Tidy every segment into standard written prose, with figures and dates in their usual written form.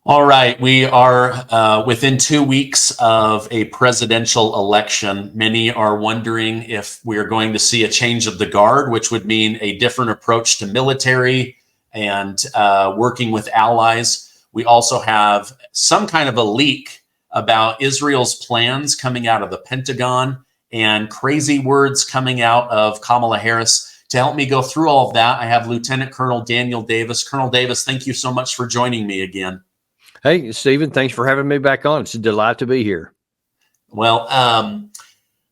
All right, we are within 2 weeks of a presidential election. Many are wondering if we are going to see a change of the guard, which would mean a different approach to military and working with allies. We also have some kind of a leak about Israel's plans coming out of the Pentagon and crazy words coming out of Kamala Harris. To help me go through all of that, I have Lieutenant Colonel Daniel Davis. Colonel Davis, thank you so much for joining me again. Hey, Stephen, thanks for having me back on. It's a delight to be here. Well,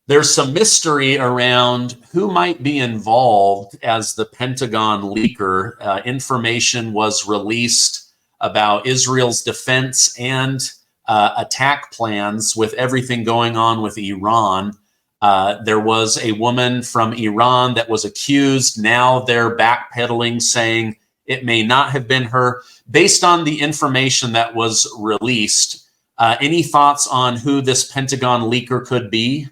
there's some mystery around who might be involved as the Pentagon leaker. Information was released about Israel's defense and attack plans with everything going on with Iran. There was a woman from Iran that was accused. Now they're backpedaling, saying it may not have been her. Based on the information that was released, any thoughts on who this Pentagon leaker could be?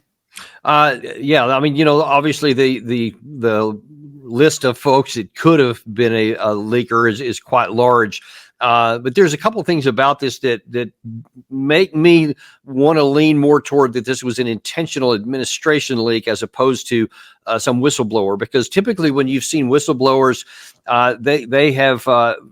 Yeah, I mean, obviously the list of folks that could have been a leaker is quite large. But there's a couple of things about this that make me want to lean more toward that this was an intentional administration leak as opposed to some whistleblower, because typically when you've seen whistleblowers, they have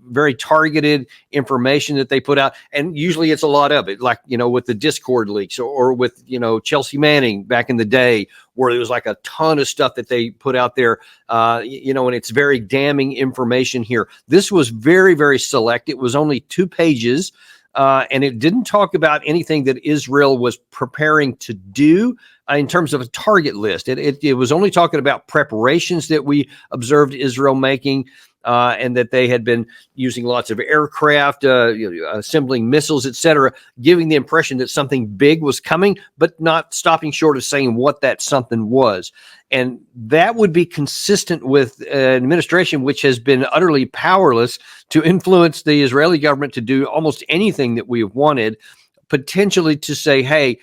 very targeted information that they put out, and usually it's a lot of it, like with the Discord leaks or with Chelsea Manning back in the day, where there was like a ton of stuff that they put out there, and it's very damning information here. This was very, very select. It was only 2 pages, and it didn't talk about anything that Israel was preparing to do in terms of a target list. It was only talking about preparations that we observed Israel making, and that they had been using lots of aircraft, assembling missiles, etc., giving the impression that something big was coming, but not stopping short of saying what that something was. And that would be consistent with an administration which has been utterly powerless to influence the Israeli government to do almost anything that we have wanted, potentially to say, hey,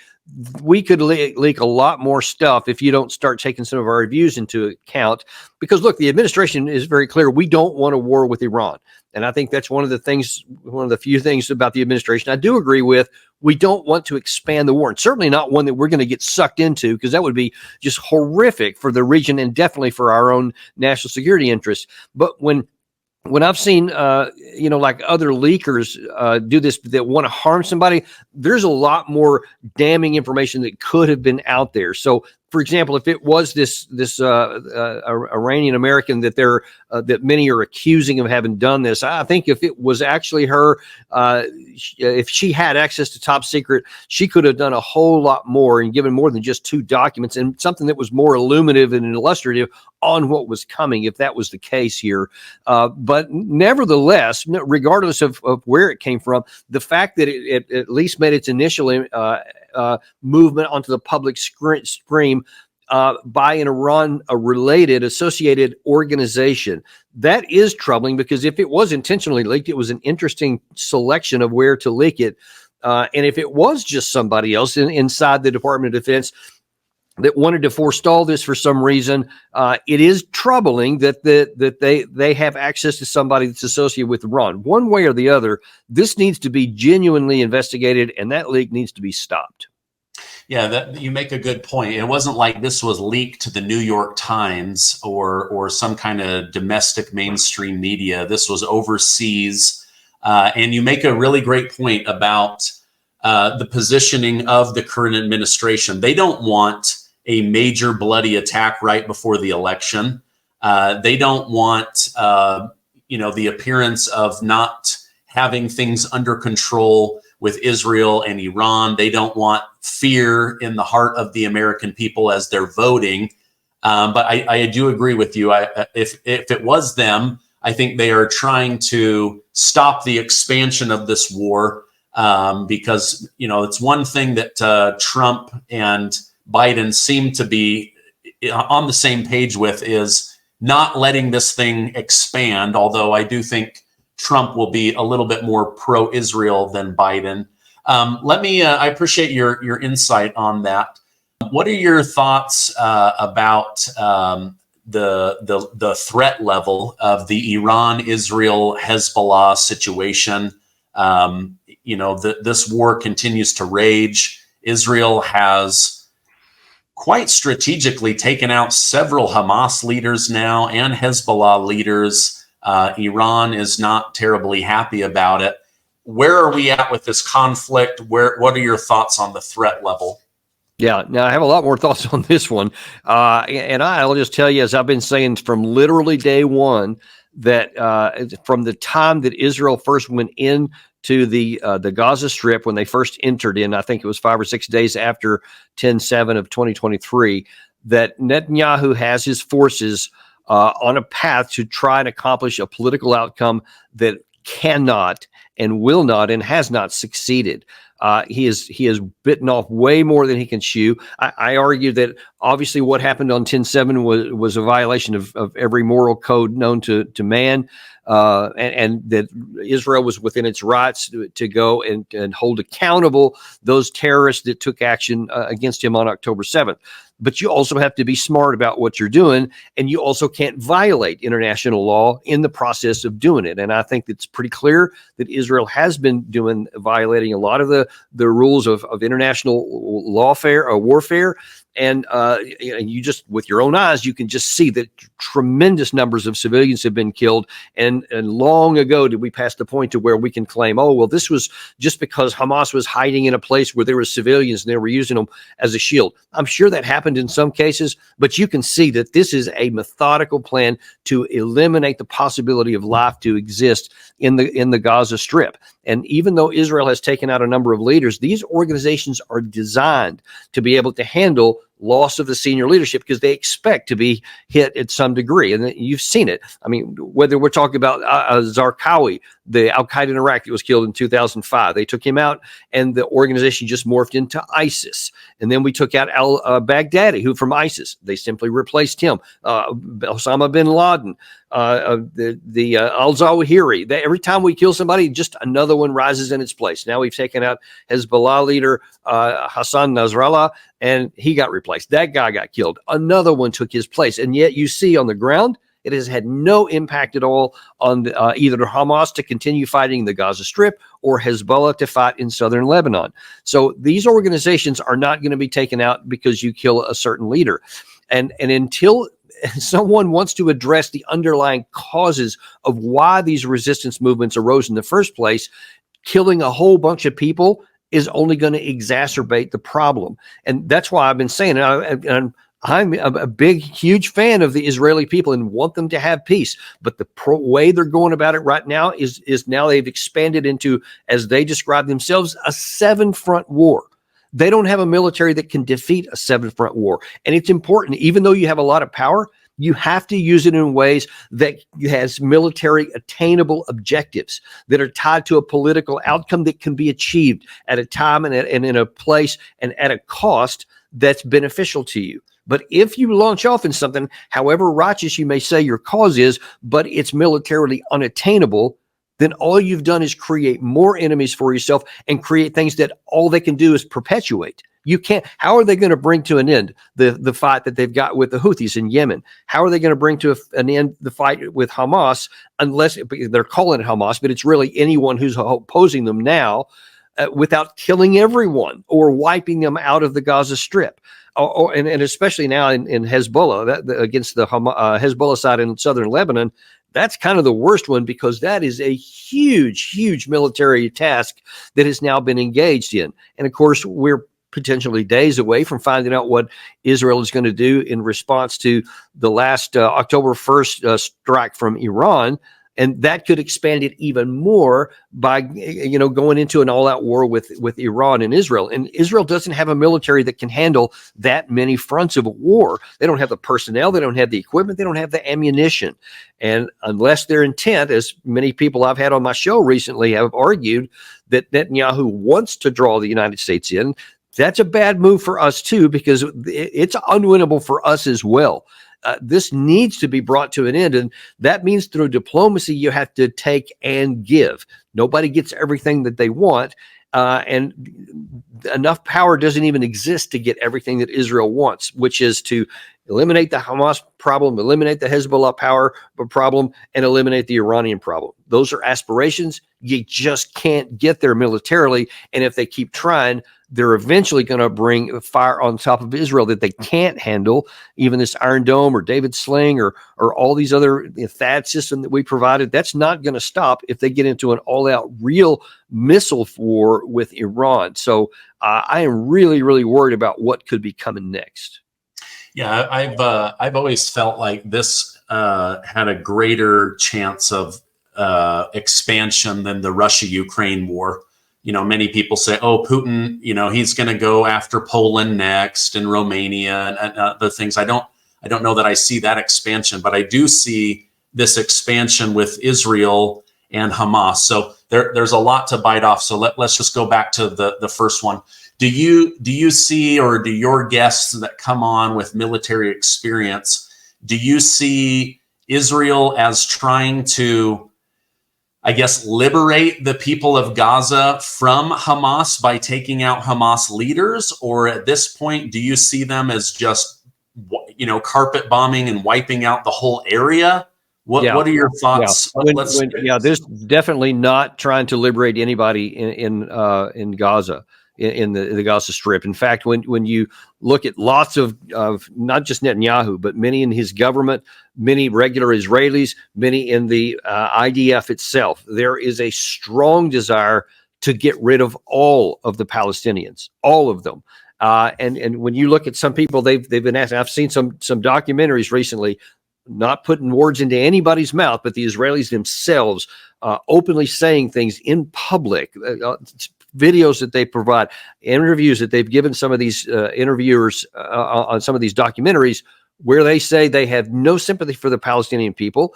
we could leak a lot more stuff if you don't start taking some of our reviews into account. Because look, the administration is very clear. We don't want a war with Iran. And I think that's one of the few things about the administration I do agree with. We don't want to expand the war, and certainly not one that we're going to get sucked into, because that would be just horrific for the region and definitely for our own national security interests. But when I've seen, like other leakers do this that want to harm somebody, there's a lot more damning information that could have been out there. So, for example, if it was this Iranian American that that many are accusing of having done this, I think if it was actually her, if she had access to top secret, she could have done a whole lot more and given more than just 2 documents, and something that was more illuminative and illustrative on what was coming, if that was the case here. But nevertheless, regardless of where it came from, the fact that it at least made its initial movement onto the public stream by an Iran-related associated organization, that is troubling, because if it was intentionally leaked, it was an interesting selection of where to leak it. And if it was just somebody else inside the Department of Defense that wanted to forestall this for some reason, it is troubling that they have access to somebody that's associated with Iran. One way or the other, this needs to be genuinely investigated, and that leak needs to be stopped. Yeah, you make a good point. It wasn't like this was leaked to the New York Times or some kind of domestic mainstream media. This was overseas. And you make a really great point about the positioning of the current administration. They don't want a major bloody attack right before the election. They don't want, the appearance of not having things under control with Israel and Iran. They don't want fear in the heart of the American people as they're voting. But I do agree with you. If it was them, I think they are trying to stop the expansion of this war, because, it's one thing that Trump and Biden seem to be on the same page with, is not letting this thing expand, although I do think Trump will be a little bit more pro-Israel than Biden. I appreciate your insight on that. What are your thoughts about the threat level of the Iran, Israel, Hezbollah situation? this war continues to rage. Israel has quite strategically taken out several Hamas leaders now and Hezbollah leaders. Iran is not terribly happy about it. Where are we at with this conflict? What are your thoughts on the threat level? Yeah, now I have a lot more thoughts on this one. And I'll just tell you, as I've been saying from literally day one, that from the time that Israel first went into the Gaza Strip, when they first entered in, I think it was 5 or 6 days after 10/7 of 2023, that Netanyahu has his forces on a path to try and accomplish a political outcome that cannot and will not and has not succeeded. He has bitten off way more than he can chew. I argue that obviously what happened on 10/7 was a violation of every moral code known to man, and that Israel was within its rights to go and hold accountable those terrorists that took action against him on October 7th. But you also have to be smart about what you're doing, and you also can't violate international law in the process of doing it. And I think it's pretty clear that Israel has been violating a lot of the rules of international lawfare or warfare. And you just, with your own eyes, you can just see that tremendous numbers of civilians have been killed. And long ago did we pass the point to where we can claim, oh, well, this was just because Hamas was hiding in a place where there were civilians and they were using them as a shield. I'm sure that happened in some cases, but you can see that this is a methodical plan to eliminate the possibility of life to exist in the Gaza Strip. And even though Israel has taken out a number of leaders, these organizations are designed to be able to handle loss of the senior leadership because they expect to be hit at some degree. And you've seen it. I mean, whether we're talking about Zarqawi, the Al-Qaeda in Iraq that was killed in 2005, they took him out and the organization just morphed into ISIS. And then we took out al-Baghdadi, who from ISIS, they simply replaced him. Osama bin Laden, the al-Zawahiri. Every time we kill somebody, just another one rises in its place. Now we've taken out Hezbollah leader Hassan Nasrallah, and he got replaced. That guy got killed. Another one took his place. And yet you see on the ground, it has had no impact at all on either Hamas to continue fighting the Gaza Strip or Hezbollah to fight in southern Lebanon. So these organizations are not going to be taken out because you kill a certain leader. And until someone wants to address the underlying causes of why these resistance movements arose in the first place, killing a whole bunch of people is only going to exacerbate the problem. And that's why I've been saying, and I'm a big, huge fan of the Israeli people and want them to have peace. But the way they're going about it right now is now they've expanded into, as they describe themselves, a 7-front war. They don't have a military that can defeat a 7-front war. And it's important, even though you have a lot of power, you have to use it in ways that has military attainable objectives that are tied to a political outcome that can be achieved at a time and in a place and at a cost that's beneficial to you. But if you launch off in something, however righteous you may say your cause is, but it's militarily unattainable, then all you've done is create more enemies for yourself and create things that all they can do is perpetuate. You can't. How are they going to bring to an end the fight that they've got with the Houthis in Yemen? How are they going to bring to an end the fight with Hamas, unless they're calling it Hamas, but it's really anyone who's opposing them now, without killing everyone or wiping them out of the Gaza Strip? And especially now in Hezbollah, against the Hezbollah side in southern Lebanon, that's kind of the worst one because that is a huge, huge military task that has now been engaged in. And of course, we're potentially days away from finding out what Israel is going to do in response to the last October 1st strike from Iran. And that could expand it even more by, going into an all-out war with Iran and Israel. And Israel doesn't have a military that can handle that many fronts of a war. They don't have the personnel. They don't have the equipment. They don't have the ammunition. And unless their intent, as many people I've had on my show recently have argued, that Netanyahu wants to draw the United States in, that's a bad move for us too, because it's unwinnable for us as well. This needs to be brought to an end. And that means through diplomacy, you have to take and give. Nobody gets everything that they want. And enough power doesn't even exist to get everything that Israel wants, which is to Eliminate the Hamas problem, eliminate the Hezbollah power problem, and eliminate the Iranian problem. Those are aspirations. You just can't get there militarily. And if they keep trying, they're eventually going to bring fire on top of Israel that they can't handle. Even this Iron Dome or David Sling or all these other THAAD system that we provided, that's not going to stop if they get into an all-out real missile war with Iran. So I am really, really worried about what could be coming next. Yeah, I've always felt like this had a greater chance of expansion than the Russia-Ukraine war. You know, many people say, "Oh, Putin, you know, he's going to go after Poland next and Romania and other things." I don't know that I see that expansion, but I do see this expansion with Israel and Hamas. So there's a lot to bite off. So let's just go back to the first one. Do you see, or do your guests that come on with military experience, do you see Israel as trying to, I guess, liberate the people of Gaza from Hamas by taking out Hamas leaders? Or at this point, do you see them as just, you know, carpet bombing and wiping out the whole area? What are your thoughts? There's definitely not trying to liberate anybody in Gaza, in the Gaza Strip. In fact, when you look at lots of not just Netanyahu, but many in his government, many regular Israelis, many in the IDF itself, there is a strong desire to get rid of all of the Palestinians, all of them. And when you look at some people, they've been asking. I've seen some documentaries recently, not putting words into anybody's mouth, but the Israelis themselves openly saying things in public, videos that they provide, interviews that they've given some of these interviewers on some of these documentaries, where they say they have no sympathy for the Palestinian people.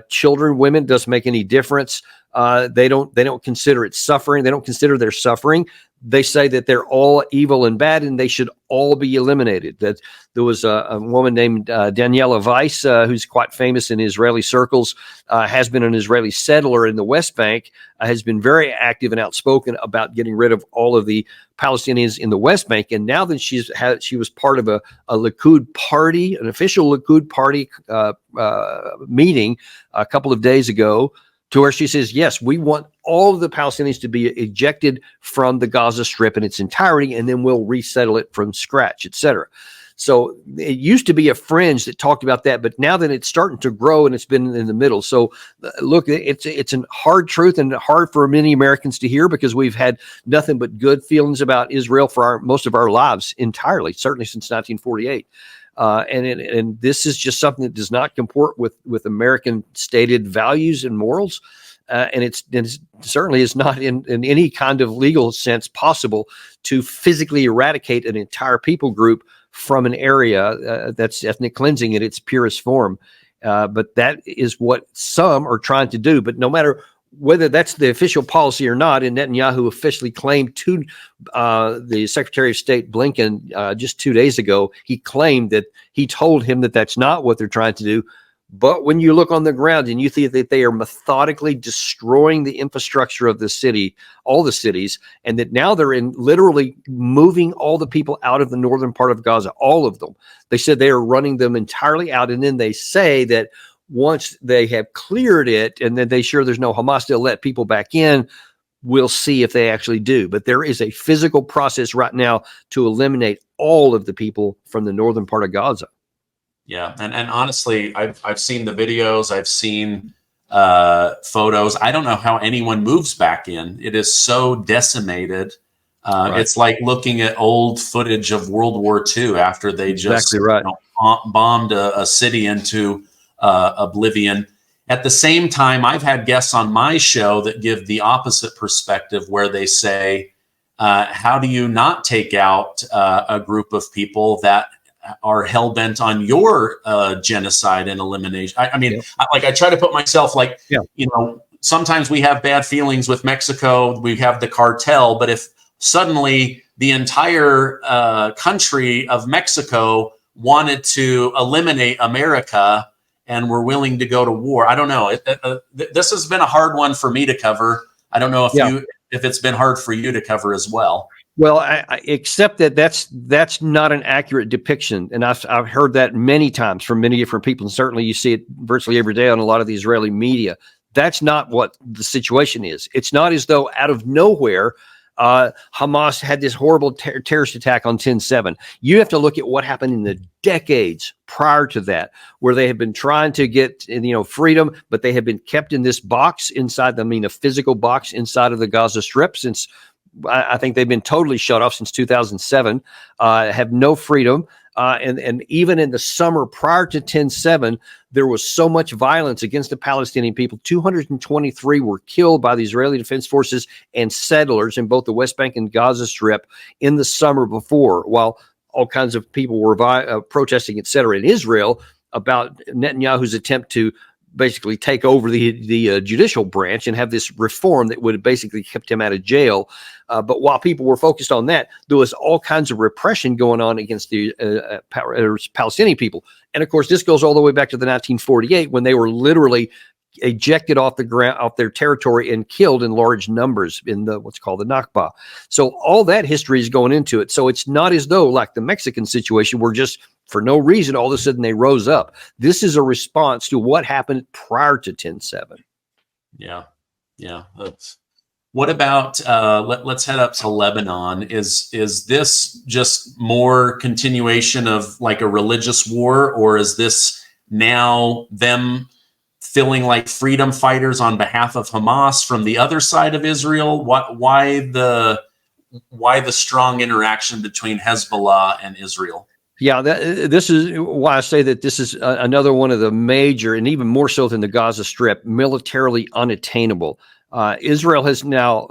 Children, women, doesn't make any difference. They don't consider it suffering. They don't consider their suffering. They say that they're all evil and bad, and they should all be eliminated. That there was a woman named Daniela Weiss, who's quite famous in Israeli circles, has been an Israeli settler in the West Bank, has been very active and outspoken about getting rid of all of the Palestinians in the West Bank. And now that she was part of a Likud party, an official Likud party meeting a couple of days ago, to where she says, yes, we want all of the Palestinians to be ejected from the Gaza Strip in its entirety, and then we'll resettle it from scratch, etc. So it used to be a fringe that talked about that, but now that it's starting to grow and it's been in the middle. So look, it's a hard truth and hard for many Americans to hear, because we've had nothing but good feelings about Israel for most of our lives entirely, certainly since 1948. And this is just something that does not comport with American stated values and morals. And it certainly is not in any kind of legal sense possible to physically eradicate an entire people group from an area. That's ethnic cleansing in its purest form. But that is what some are trying to do. But no matter whether that's the official policy or not, and Netanyahu officially claimed to the Secretary of State Blinken just 2 days ago, he claimed that he told him that that's not what they're trying to do. But when you look on the ground and you see that they are methodically destroying the infrastructure of the city, all the cities, and that now they're literally moving all the people out of the northern part of Gaza, all of them. They said they are running them entirely out. And then they say that once they have cleared it and then they sure there's no Hamas, they'll let people back in. We'll see if they actually do. But there is a physical process right now to eliminate all of the people from the northern part of Gaza. Yeah, and honestly, I've seen the videos, I've seen photos. I don't know how anyone moves back in. It is so decimated. Right. It's like looking at old footage of World War II after they just bombed a city into oblivion. At the same time, I've had guests on my show that give the opposite perspective, where they say, how do you not take out a group of people that are hell-bent on your genocide and elimination? I mean, I try to put myself you know, sometimes we have bad feelings with Mexico, we have the cartel, but if suddenly the entire country of Mexico wanted to eliminate America and were willing to go to war, I don't know. This has been a hard one for me to cover. I don't know if it's been hard for you to cover as well. Well, except that that's not an accurate depiction, and I've heard that many times from many different people, and certainly you see it virtually every day on a lot of the Israeli media. That's not what the situation is. It's not as though out of nowhere Hamas had this horrible terrorist attack on 10/7. You have to look at what happened in the decades prior to that, where they have been trying to get freedom, but they have been kept in this box inside. A physical box inside of the Gaza Strip since. I think they've been totally shut off since 2007, have no freedom. And even in the summer prior to 10/7, there was so much violence against the Palestinian people. 223 were killed by the Israeli Defense Forces and settlers in both the West Bank and Gaza Strip in the summer before, while all kinds of people were protesting, et cetera, in Israel about Netanyahu's attempt to basically take over the judicial branch and have this reform that would have basically kept him out of jail. But while people were focused on that, there was all kinds of repression going on against the Palestinian people. And of course, this goes all the way back to the 1948 when they were literally ejected off the ground, off their territory, and killed in large numbers in the what's called the Nakba. So all that history is going into it. So it's not as though, like the Mexican situation, where just for no reason all of a sudden they rose up. This is a response to what happened prior to 10/7. Yeah. What about let's head up to Lebanon. Is this just more continuation of like a religious war, or is this now them feeling like freedom fighters on behalf of Hamas from the other side of Israel? Why the strong interaction between Hezbollah and Israel? Yeah, this is why I say that this is another one of the major, and even more so than the Gaza Strip, militarily unattainable. Israel has now,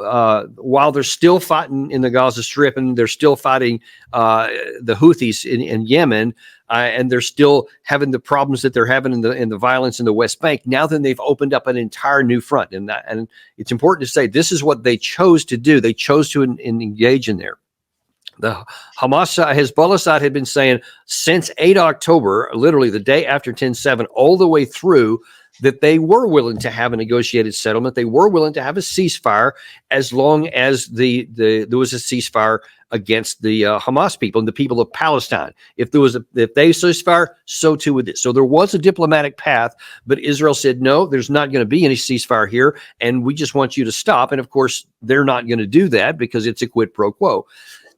while they're still fighting in the Gaza Strip and they're still fighting the Houthis in Yemen, and they're still having the problems that they're having in the violence in the West Bank. Now then, they've opened up an entire new front, and it's important to say this is what they chose to do. They chose to engage in there. The Hezbollah side had been saying since 8 October, literally the day after 10/7, all the way through, that they were willing to have a negotiated settlement. They were willing to have a ceasefire as long as there was a ceasefire against the Hamas people and the people of Palestine. If they ceasefire, so too would this. So there was a diplomatic path, but Israel said, no, there's not going to be any ceasefire here, and we just want you to stop. And of course, they're not going to do that because it's a quid pro quo.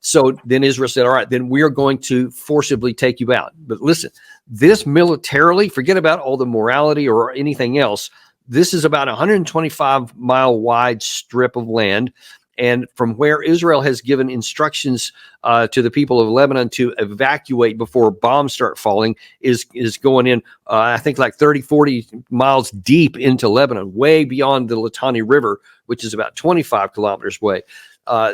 So then Israel said, all right, then we are going to forcibly take you out. But listen, this militarily, forget about all the morality or anything else. This is about a 125-mile wide strip of land. And from where Israel has given instructions to the people of Lebanon to evacuate before bombs start falling is going in, I think, like 30, 40 miles deep into Lebanon, way beyond the Litani River, which is about 25 kilometers away.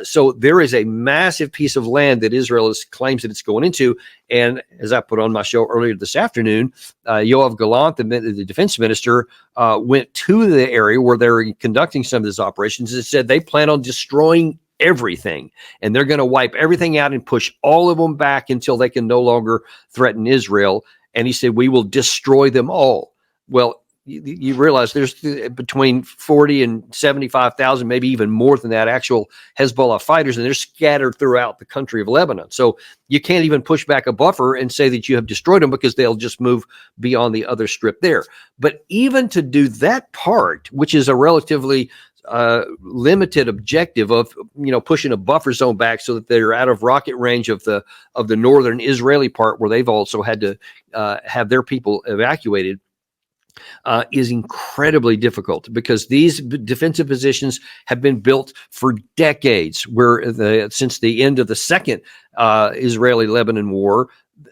So there is a massive piece of land that Israel claims that it's going into. And as I put on my show earlier this afternoon, Yoav Gallant, the defense minister, went to the area where they're conducting some of these operations and said they plan on destroying everything. And they're going to wipe everything out and push all of them back until they can no longer threaten Israel. And he said, we will destroy them all. Well, you realize there's between 40 and 75,000, maybe even more than that, actual Hezbollah fighters, and they're scattered throughout the country of Lebanon. So you can't even push back a buffer and say that you have destroyed them because they'll just move beyond the other strip there. But even to do that part, which is a relatively limited objective of pushing a buffer zone back so that they're out of rocket range of the northern Israeli part where they've also had to have their people evacuated, is incredibly difficult because these defensive positions have been built for decades. Since the end of the second Israeli-Lebanon war,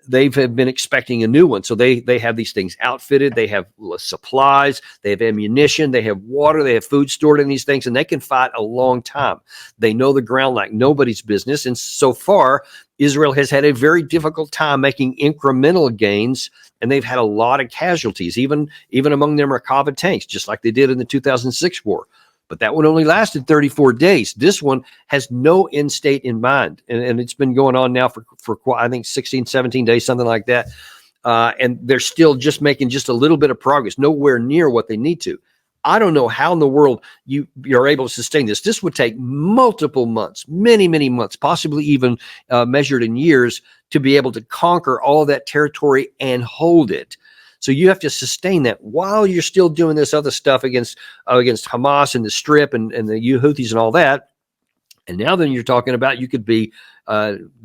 they have been expecting a new one. So they have these things outfitted. They have supplies. They have ammunition. They have water. They have food stored in these things, and they can fight a long time. They know the ground like nobody's business. And so far, Israel has had a very difficult time making incremental gains, and they've had a lot of casualties, even among their Merkava tanks, just like they did in the 2006 war. But that one only lasted 34 days. This one has no end state in mind. And it's been going on now for I think 16, 17 days, something like that. And they're still just making just a little bit of progress, nowhere near what they need to. I don't know how in the world you're able to sustain this. This would take multiple months, many, many months, possibly even measured in years, to be able to conquer all that territory and hold it. So you have to sustain that while you're still doing this other stuff against Hamas and the Strip and the Houthis and all that. And now then you're talking about you could be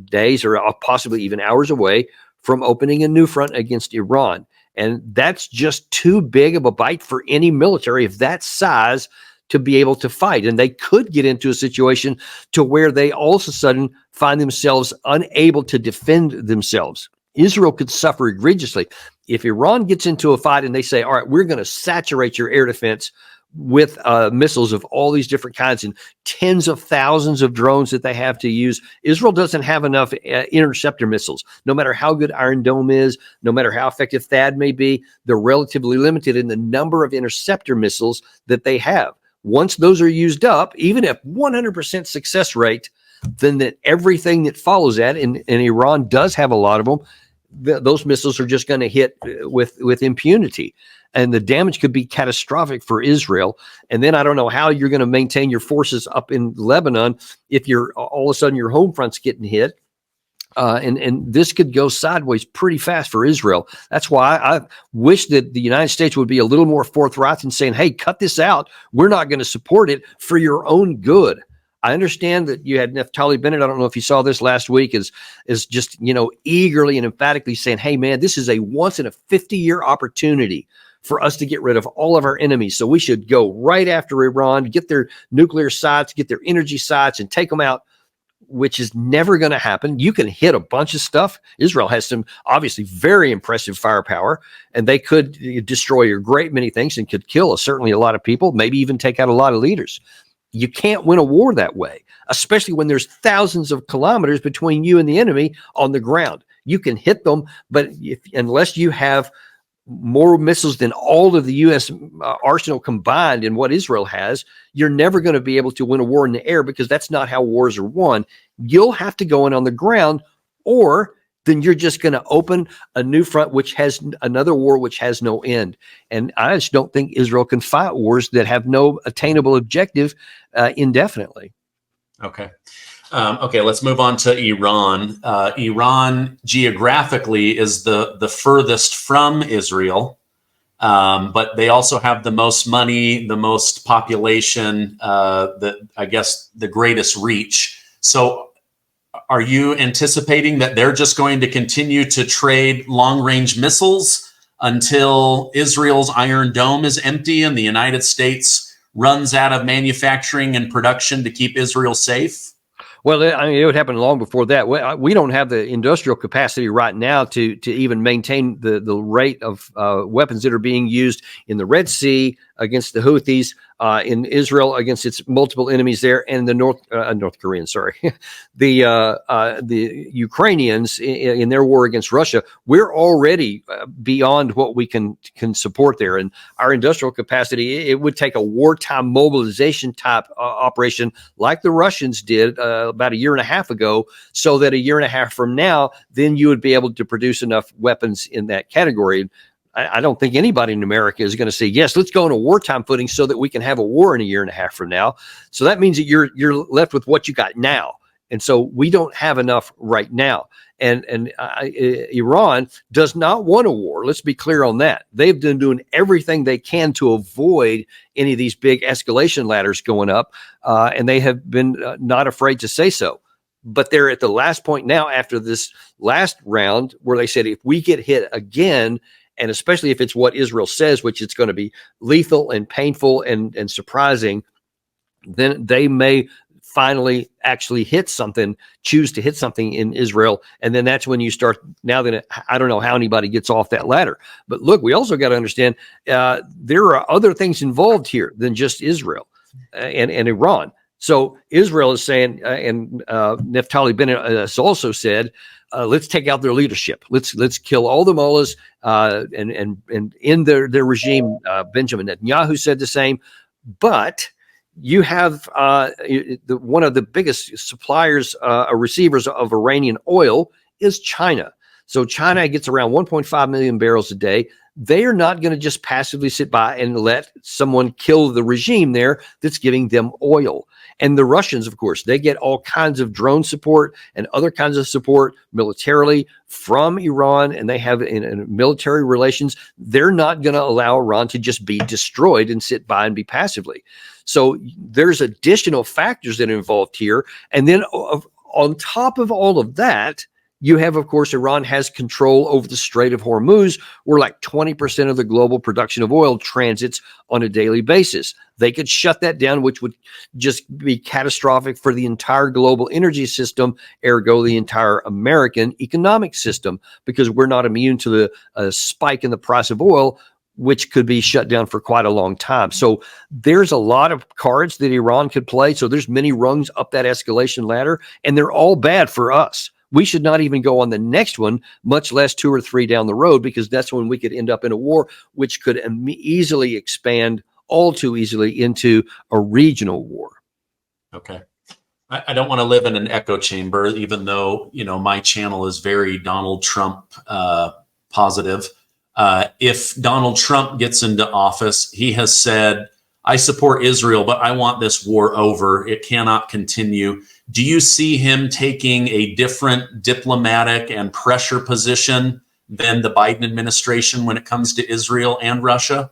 days or possibly even hours away from opening a new front against Iran. And that's just too big of a bite for any military of that size to be able to fight. And they could get into a situation to where they all of a sudden find themselves unable to defend themselves. Israel could suffer egregiously. If Iran gets into a fight and they say, all right, we're going to saturate your air defense with missiles of all these different kinds and tens of thousands of drones that they have to use. Israel doesn't have enough interceptor missiles. No matter how good Iron Dome is, no matter how effective THAAD may be, they're relatively limited in the number of interceptor missiles that they have. Once those are used up, even at 100% success rate, then that everything that follows that, and Iran does have a lot of them, those missiles are just going to hit with impunity. And the damage could be catastrophic for Israel. And then I don't know how you're going to maintain your forces up in Lebanon if you're all of a sudden your home front's getting hit. And this could go sideways pretty fast for Israel. That's why I wish that the United States would be a little more forthright in saying, hey, cut this out. We're not going to support it for your own good. I understand that you had Naftali Bennett, I don't know if you saw this last week, is just, eagerly and emphatically saying, hey, man, this is a once in a 50-year opportunity for us to get rid of all of our enemies. So we should go right after Iran, get their nuclear sites, get their energy sites, and take them out, which is never going to happen. You can hit a bunch of stuff. Israel has some obviously very impressive firepower, and they could destroy a great many things and could kill certainly a lot of people, maybe even take out a lot of leaders. You can't win a war that way, especially when there's thousands of kilometers between you and the enemy on the ground. You can hit them, but unless you have more missiles than all of the U.S. arsenal combined in what Israel has, you're never going to be able to win a war in the air, because that's not how wars are won. You'll have to go in on the ground, or then you're just going to open a new front, which has another war which has no end. And I just don't think Israel can fight wars that have no attainable objective indefinitely. Okay. Okay, let's move on to Iran. Iran geographically is the furthest from Israel, but they also have the most money, the most population, the greatest reach. So are you anticipating that they're just going to continue to trade long-range missiles until Israel's Iron Dome is empty and the United States runs out of manufacturing and production to keep Israel safe? Well, I mean, it would happen long before that. We don't have the industrial capacity right now to even maintain the rate of weapons that are being used in the Red Sea against the Houthis, in Israel against its multiple enemies there, and the North Koreans, the Ukrainians in their war against Russia. We're already beyond what we can support there, and our industrial capacity, it would take a wartime mobilization type operation like the Russians did about a year and a half ago, so that a year and a half from now, then you would be able to produce enough weapons in that category. I don't think anybody in America is going to say, yes, let's go on a wartime footing so that we can have a war in a year and a half from now. So that means that you're left with what you got now. And so we don't have enough right now. And Iran does not want a war. Let's be clear on that. They've been doing everything they can to avoid any of these big escalation ladders going up. And they have been not afraid to say so. But they're at the last point now after this last round where they said, if we get hit again, and especially if it's what Israel says, which it's going to be lethal and painful and surprising, then they may finally actually choose to hit something in Israel. And then that's when you start, now that I don't know how anybody gets off that ladder. But look, we also got to understand there are other things involved here than just Israel and Iran. So Israel is saying, and Naftali Bennett has also said, let's take out their leadership. Let's kill all the mullahs and end their regime. Benjamin Netanyahu said the same. But you have one of the biggest suppliers or receivers of Iranian oil is China. So China gets around 1.5 million barrels a day. they are not going to just passively sit by and let someone kill the regime there that's giving them oil. And the Russians, of course, they get all kinds of drone support and other kinds of support militarily from Iran, and they have in military relations. They're not going to allow Iran to just be destroyed and sit by and be passively. So there's additional factors that are involved here. And then on top of all of that, you have, of course, Iran has control over the Strait of Hormuz, where like 20% of the global production of oil transits on a daily basis. They could shut that down, which would just be catastrophic for the entire global energy system, ergo the entire American economic system, because we're not immune to the spike in the price of oil, which could be shut down for quite a long time. So there's a lot of cards that Iran could play. So there's many rungs up that escalation ladder, and they're all bad for us. We should not even go on the next one, much less 2 or 3 down the road, because that's when we could end up in a war, which could easily expand all too easily into a regional war. Okay. I don't want to live in an echo chamber, even though, my channel is very Donald Trump positive. If Donald Trump gets into office, he has said, I support Israel, but I want this war over. It cannot continue. Do you see him taking a different diplomatic and pressure position than the Biden administration when it comes to Israel and Russia?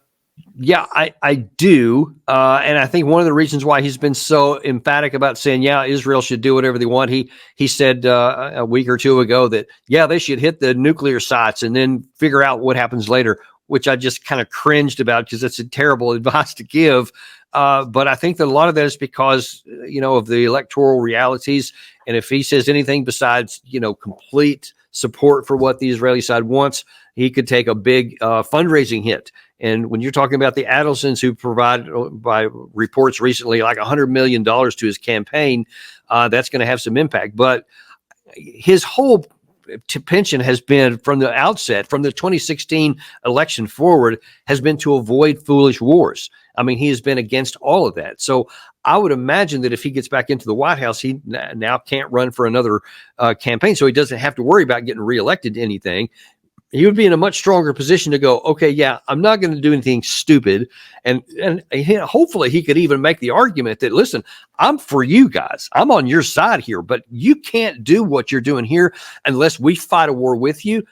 Yeah, I do. And I think one of the reasons why he's been so emphatic about saying, yeah, Israel should do whatever they want. He said a week or two ago that, yeah, they should hit the nuclear sites and then figure out what happens later, which I just kind of cringed about because it's a terrible advice to give. But I think that a lot of that is because, of the electoral realities. And if he says anything besides, complete support for what the Israeli side wants, he could take a big fundraising hit. And when you're talking about the Adelsons who provide, by reports recently, like $100 million to his campaign, that's going to have some impact. But his whole penchant has been from the outset, from the 2016 election forward, has been to avoid foolish wars. I mean, he has been against all of that. So I would imagine that if he gets back into the White House, he now can't run for another campaign. So he doesn't have to worry about getting reelected to anything. He would be in a much stronger position to go, okay, yeah, I'm not going to do anything stupid. And hopefully he could even make the argument that, listen, I'm for you guys. I'm on your side here, but you can't do what you're doing here unless we fight a war with you.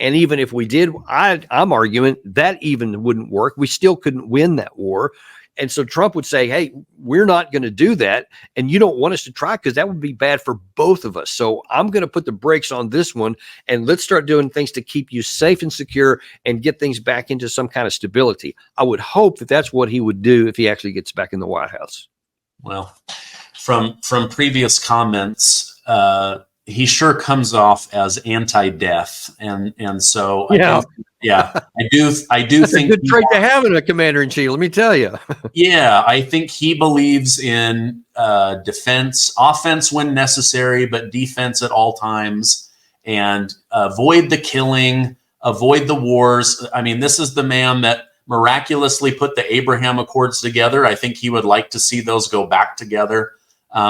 And even if we did, I'm arguing that even wouldn't work. We still couldn't win that war. And so Trump would say, hey, we're not going to do that. And you don't want us to try because that would be bad for both of us. So I'm going to put the brakes on this one. And let's start doing things to keep you safe and secure and get things back into some kind of stability. I would hope that that's what he would do if he actually gets back in the White House. Well, from previous comments, he sure comes off as anti-death. And so I do That's think a good trait to have in a commander-in-chief, let me tell you. Yeah, I think he believes in defense, offense when necessary, but defense at all times, and avoid the killing, avoid the wars. I mean, this is the man that miraculously put the Abraham Accords together. I think he would like to see those go back together.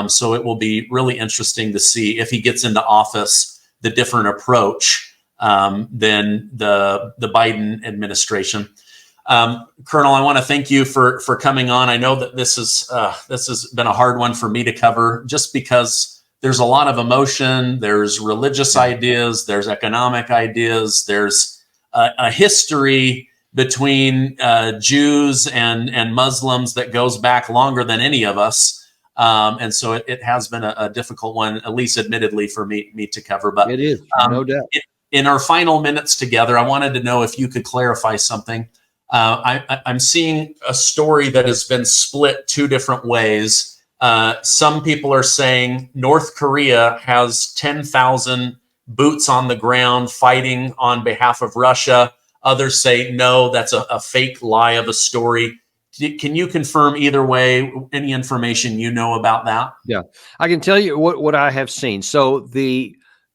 So it will be really interesting to see if he gets into office, the different approach than the Biden administration. Colonel, I want to thank you for coming on. I know that this has been a hard one for me to cover just because there's a lot of emotion. There's religious ideas. There's economic ideas. There's a history between Jews and Muslims that goes back longer than any of us. And so it has been a difficult one, at least admittedly, for me to cover. But it is, no doubt. In our final minutes together, I wanted to know if you could clarify something. I'm seeing a story that has been split 2 different ways. Some people are saying North Korea has 10,000 boots on the ground fighting on behalf of Russia. Others say, no, that's a fake lie of a story. Can you confirm either way, any information you know about that? Yeah, I can tell you what I have seen. So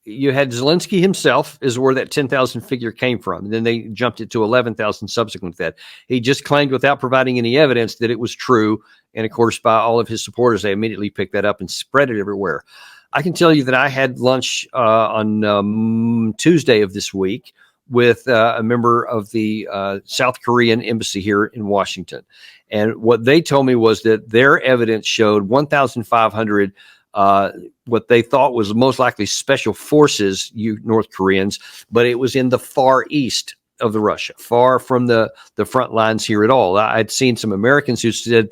you had Zelensky himself is where that 10,000 figure came from. And then they jumped it to 11,000 subsequent to that. He just claimed without providing any evidence that it was true. And of course, by all of his supporters, they immediately picked that up and spread it everywhere. I can tell you that I had lunch on Tuesday of this week with a member of the South Korean embassy here in Washington. And what they told me was that their evidence showed 1,500 what they thought was most likely special forces, North Koreans, but it was in the far east of the Russia, far from the front lines here at all. I'd seen some Americans who said,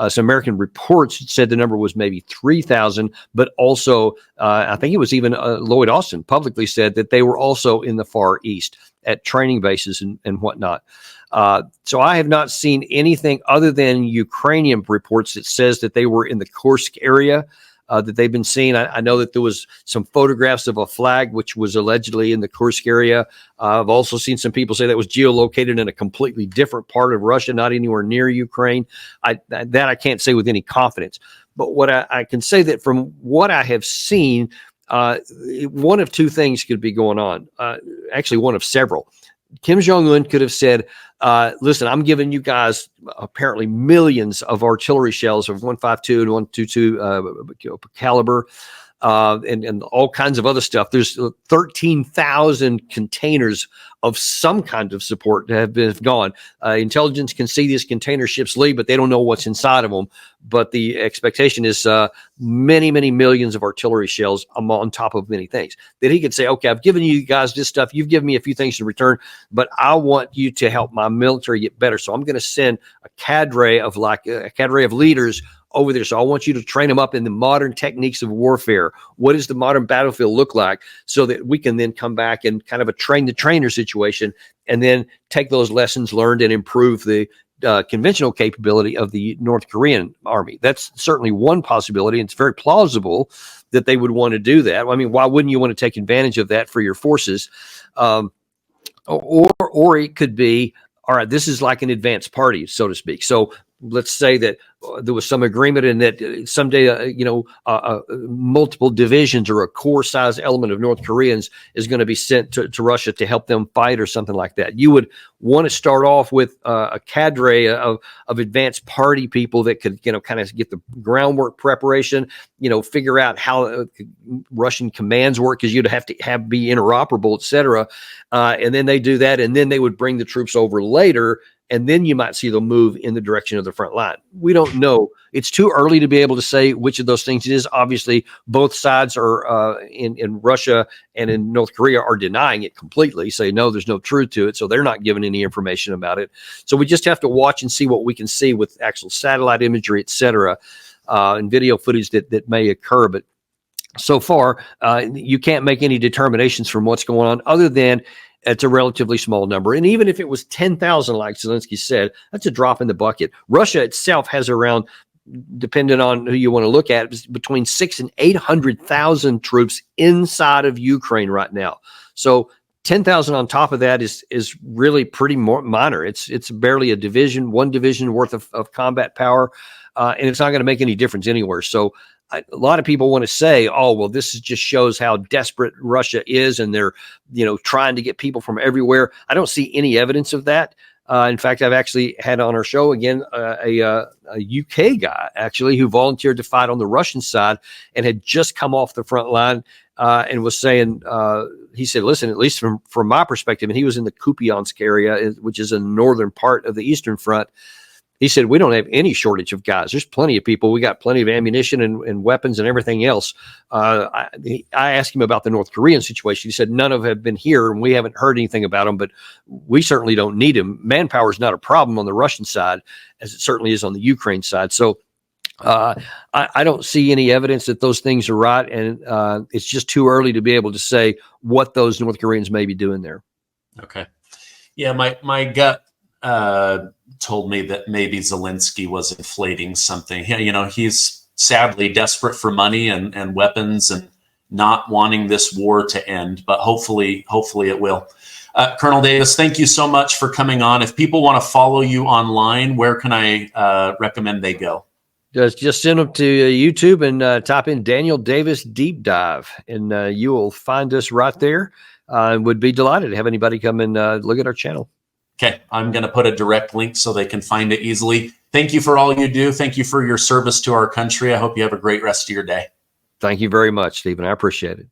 some American reports said the number was maybe 3,000, but also I think it was even Lloyd Austin publicly said that they were also in the far east at training bases and whatnot. So I have not seen anything other than Ukrainian reports that says that they were in the Kursk area. That they've been seeing. I know that there was some photographs of a flag which was allegedly in the Kursk area. I've also seen some people say that was geolocated in a completely different part of Russia, not anywhere near Ukraine. That I can't say with any confidence. But what I can say that from what I have seen, one of two things could be going on. Actually, one of several. Kim Jong-un could have said, listen, I'm giving you guys apparently millions of artillery shells of 152 and 122 caliber and all kinds of other stuff. There's 13,000 containers of some kind of support that have gone. Intelligence can see these container ships leave, but they don't know what's inside of them. But the expectation is many, many millions of artillery shells on top of many things. That he could say, okay, I've given you guys this stuff. You've given me a few things in return, but I want you to help my military get better. So I'm going to send a cadre of leaders over there. So I want you to train them up in the modern techniques of warfare. What does the modern battlefield look like, so that we can then come back and kind of a train the trainer situation, and then take those lessons learned and improve the conventional capability of the North Korean army. That's certainly one possibility, and it's very plausible that they would want to do that. I mean, why wouldn't you want to take advantage of that for your forces? Or it could be, all right, this is like an advanced party, so to speak. So let's say that there was some agreement in that someday, multiple divisions or a core size element of North Koreans is going to be sent to Russia to help them fight or something like that. You would want to start off with a cadre of advanced party people that could, kind of get the groundwork preparation, figure out how Russian commands work, because you'd have to be interoperable, et cetera. And then they do that, and then they would bring the troops over later. And then you might see them move in the direction of the front line. We don't know. It's too early to be able to say which of those things it is. Obviously, both sides are in Russia and in North Korea are denying it completely, say, no, there's no truth to it. So they're not giving any information about it. So we just have to watch and see what we can see with actual satellite imagery, et cetera, and video footage that may occur. But so far, you can't make any determinations from what's going on, other than it's a relatively small number. And even if it was 10,000, like Zelensky said, that's a drop in the bucket. Russia itself has around, depending on who you want to look at, between 600,000 and 800,000 troops inside of Ukraine right now. So 10,000 on top of that is really pretty minor. It's barely one division worth of combat power, and it's not going to make any difference anywhere. So a lot of people want to say, oh, well, this just shows how desperate Russia is, and they're, trying to get people from everywhere. I don't see any evidence of that. In fact, I've actually had on our show again a UK guy actually who volunteered to fight on the Russian side and had just come off the front line and was saying, he said, listen, at least from my perspective, and he was in the Kupiansk area, which is in the northern part of the Eastern Front. He said, we don't have any shortage of guys. There's plenty of people. We got plenty of ammunition and weapons and everything else. I asked him about the North Korean situation. He said, none of them have been here, and we haven't heard anything about them, but we certainly don't need them. Manpower is not a problem on the Russian side, as it certainly is on the Ukraine side. So I don't see any evidence that those things are right, and it's just too early to be able to say what those North Koreans may be doing there. Okay. Yeah, my gut told me that maybe Zelensky was inflating something. He's sadly desperate for money and weapons and not wanting this war to end, but hopefully it will. Colonel Davis, thank you so much for coming on. If people want to follow you online, where can I recommend they go? Just send them to YouTube and type in Daniel Davis Deep Dive, and you will find us right there. And would be delighted to have anybody come and look at our channel. Okay, I'm going to put a direct link so they can find it easily. Thank you for all you do. Thank you for your service to our country. I hope you have a great rest of your day. Thank you very much, Stephen. I appreciate it.